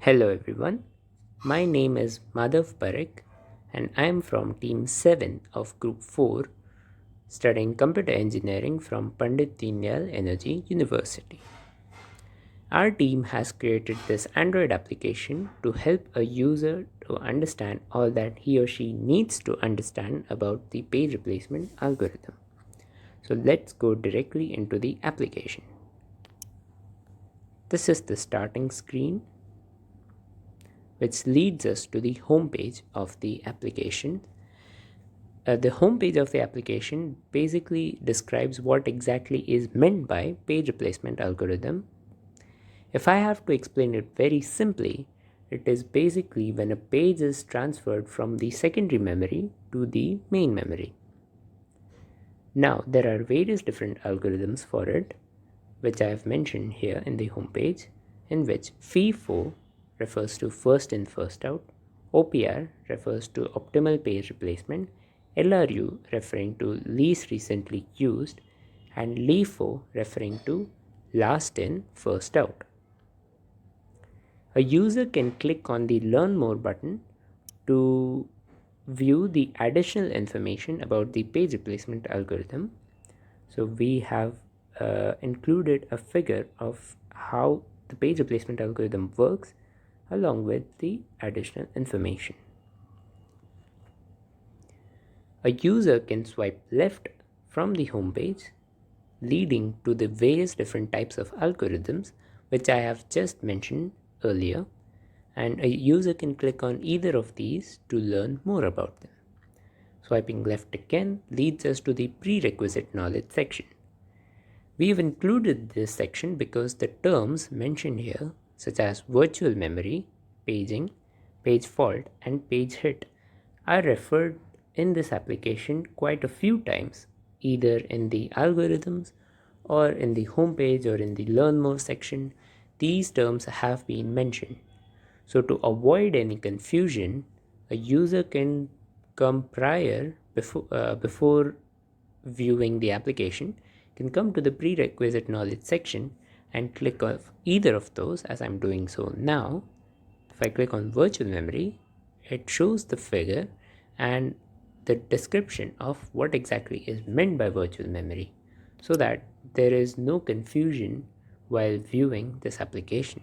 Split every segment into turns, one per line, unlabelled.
Hello everyone, my name is Madhav Parikh and I am from Team 7 of Group 4 studying Computer Engineering from Pandit Deenayal Energy University. Our team has created this Android application to help a user to understand all that he or she needs to understand about the page replacement algorithm. So let's go directly into the application. This is the starting screen, which leads us to the home page of the application. The home page of the application basically describes what exactly is meant by page replacement algorithm. If I have to explain it very simply, it is basically when a page is transferred from the secondary memory to the main memory. Now, there are various different algorithms for it, which I have mentioned here in the home page, in which FIFO refers to first in first out, OPR refers to optimal page replacement, LRU referring to least recently used, and LIFO referring to last in first out. A user can click on the Learn More button to view the additional information about the page replacement algorithm. So we have included a figure of how the page replacement algorithm works along with the additional information. A user can swipe left from the home page, leading to the various different types of algorithms which I have just mentioned earlier, and a user can click on either of these to learn more about them. Swiping left again leads us to the Prerequisite Knowledge section. We have included this section because the terms mentioned here, such as virtual memory, paging, page fault, and page hit, are referred in this application quite a few times, either in the algorithms or in the home page or in the Learn More section. These terms have been mentioned. So to avoid any confusion, a user can come before viewing the application, can come to the Prerequisite Knowledge section and click on either of those, as I'm doing so now. If I click on virtual memory, it shows the figure and the description of what exactly is meant by virtual memory, so that there is no confusion while viewing this application.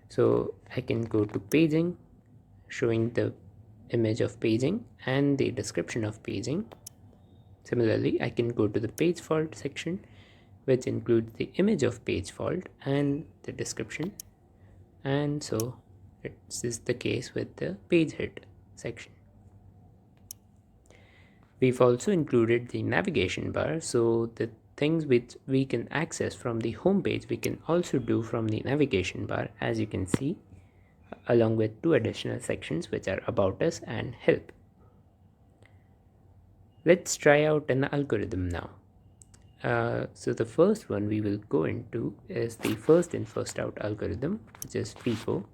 So I can go to paging, showing the image of paging and the description of paging. Similarly, I can go to the page fault section, which includes the image of page fault and the description. And so this is the case with the page hit section. We've also included the navigation bar, so the things which we can access from the home page we can also do from the navigation bar, as you can see, along with two additional sections which are About Us and Help. Let's try out an algorithm now. So the first one we will go into is the first in first out algorithm, which is FIFO.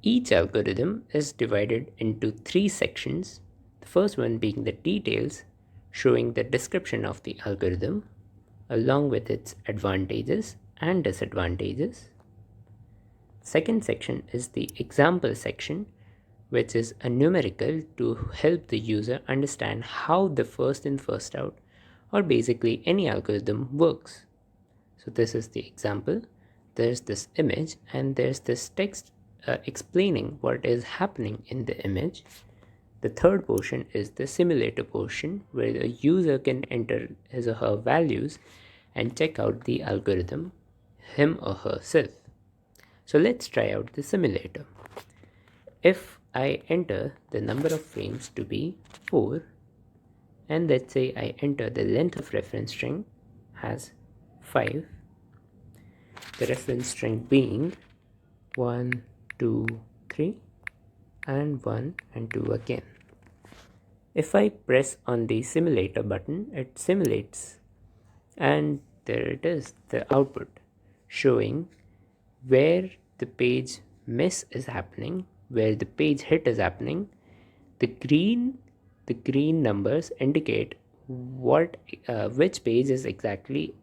Each algorithm is divided into three sections, the first one being the details, showing the description of the algorithm along with its advantages and disadvantages. Second section is the example section, which is a numerical to help the user understand how the first in first out or basically any algorithm works. So this is the example. There's this image and there's this text explaining what is happening in the image. The third portion is the simulator portion, where the user can enter his or her values and check out the algorithm him or herself. So let's try out the simulator. If I enter the number of frames to be 4, and let's say I enter the length of reference string as 5, the reference string being 1, 2, 3, and 1 and 2 again. If I press on the simulator button, it simulates, and there it is, the output showing where the page miss is happening, where the page hit is happening. The green numbers indicate which page is exactly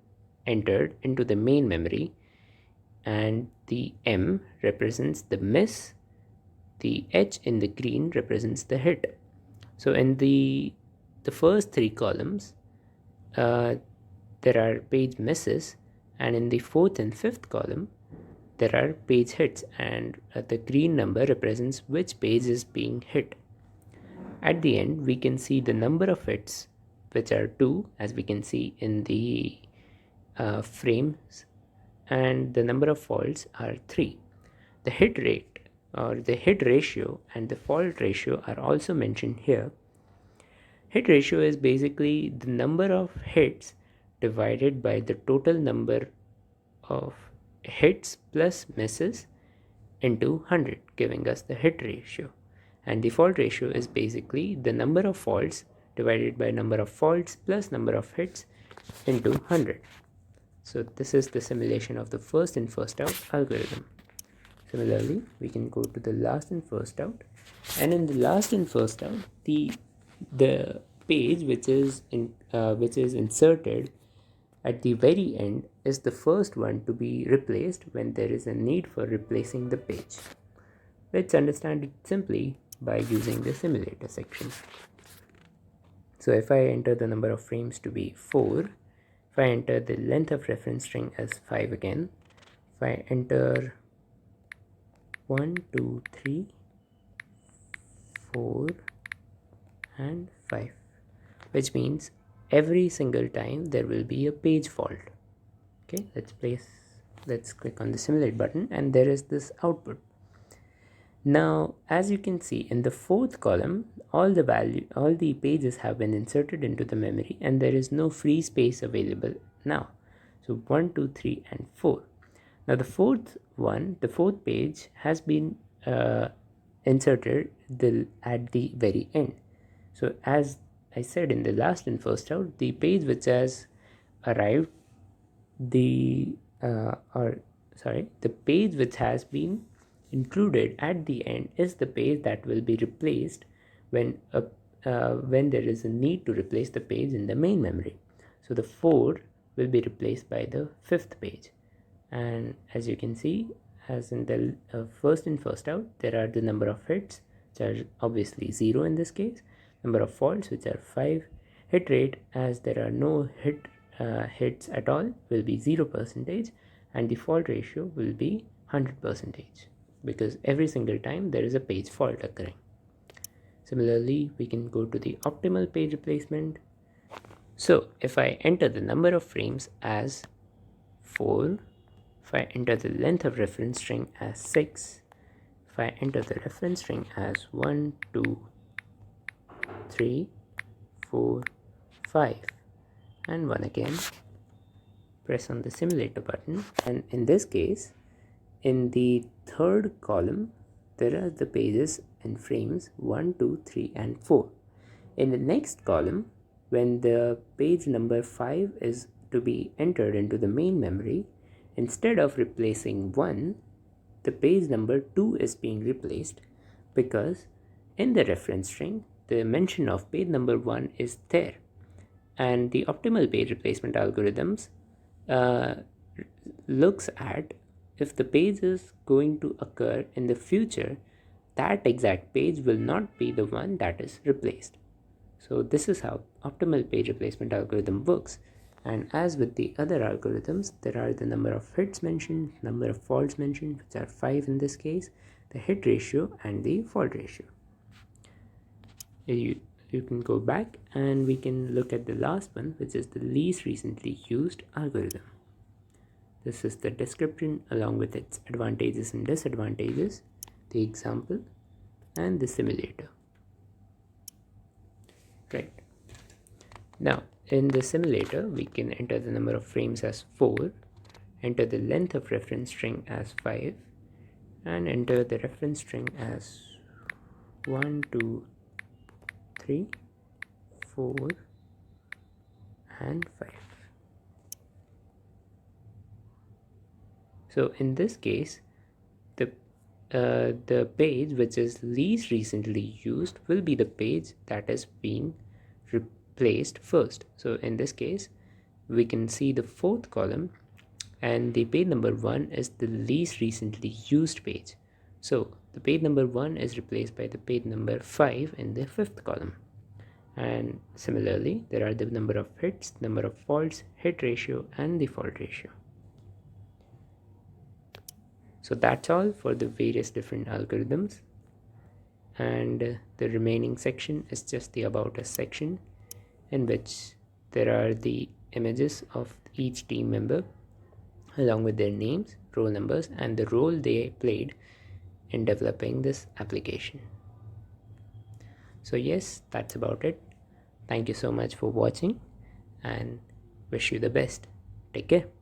entered into the main memory. and the M represents the miss, the H in the green represents the hit. So in the first three columns, there are page misses, and in the fourth and fifth column, there are page hits, and the green number represents which page is being hit. At the end, we can see the number of hits, which are 2, as we can see in the frames, and the number of faults are 3. The hit rate or the hit ratio and the fault ratio are also mentioned here. Hit ratio is basically the number of hits divided by the total number of hits plus misses into 100, giving us the hit ratio. And the fault ratio is basically the number of faults divided by number of faults plus number of hits into 100. So this is the simulation of the first in first out algorithm. Similarly, we can go to the last in first out, and in the last in first out, the page which is inserted at the very end is the first one to be replaced when there is a need for replacing the page. Let's understand it simply by using the simulator section. So if I enter the number of frames to be 4, if I enter the length of reference string as 5 again, if I enter 1, 2, 3, 4 and 5, which means every single time there will be a page fault. Okay, let's click on the simulate button, and there is this output. Now, as you can see in the fourth column, all the pages have been inserted into the memory, and there is no free space available now. So 1, 2, 3 and 4. Now the fourth page has been inserted at the very end. So as I said in the last and first out, the page which has arrived, the page which has been included at the end is the page that will be replaced when there is a need to replace the page in the main memory. So the 4 will be replaced by the 5th page. And as you can see, as in the first in first out, there are the number of hits, which are obviously 0 in this case, number of faults, which are 5, hit rate, as there are no hits at all, will be 0%, and the fault ratio will be 100%, because every single time there is a page fault occurring. Similarly, we can go to the optimal page replacement. So if I enter the number of frames as 4, if I enter the length of reference string as 6, if I enter the reference string as 1, 2, 3, 4, 5 and 1 again, press on the simulator button, and in this case, in the third column, there are the pages in frames 1, 2, 3 and 4. In the next column, when the page number 5 is to be entered into the main memory, instead of replacing 1, the page number 2 is being replaced, because in the reference string, the mention of page number 1 is there. And the optimal page replacement algorithms looks at if the page is going to occur in the future, that exact page will not be the one that is replaced. So this is how optimal page replacement algorithm works. And as with the other algorithms, there are the number of hits mentioned, number of faults mentioned, which are 5 in this case, the hit ratio and the fault ratio. You can go back and we can look at the last one, which is the least recently used algorithm. This is the description along with its advantages and disadvantages, the example and the simulator. Right. Now in the simulator, we can enter the number of frames as 4, enter the length of reference string as 5 and enter the reference string as 1, 2, 3, 4 and 5. So in this case, the page which is least recently used will be the page that is being replaced first. So in this case, we can see the fourth column. and the page number 1 is the least recently used page. So the page number 1 is replaced by the page number 5 in the 5th column. And similarly, there are the number of hits, number of faults, hit ratio, and the fault ratio. So that's all for the various different algorithms. And the remaining section is just the About Us section, in which there are the images of each team member along with their names, roll numbers, and the role they played in developing this application. So yes, that's about it. Thank you so much for watching and wish you the best. Take care.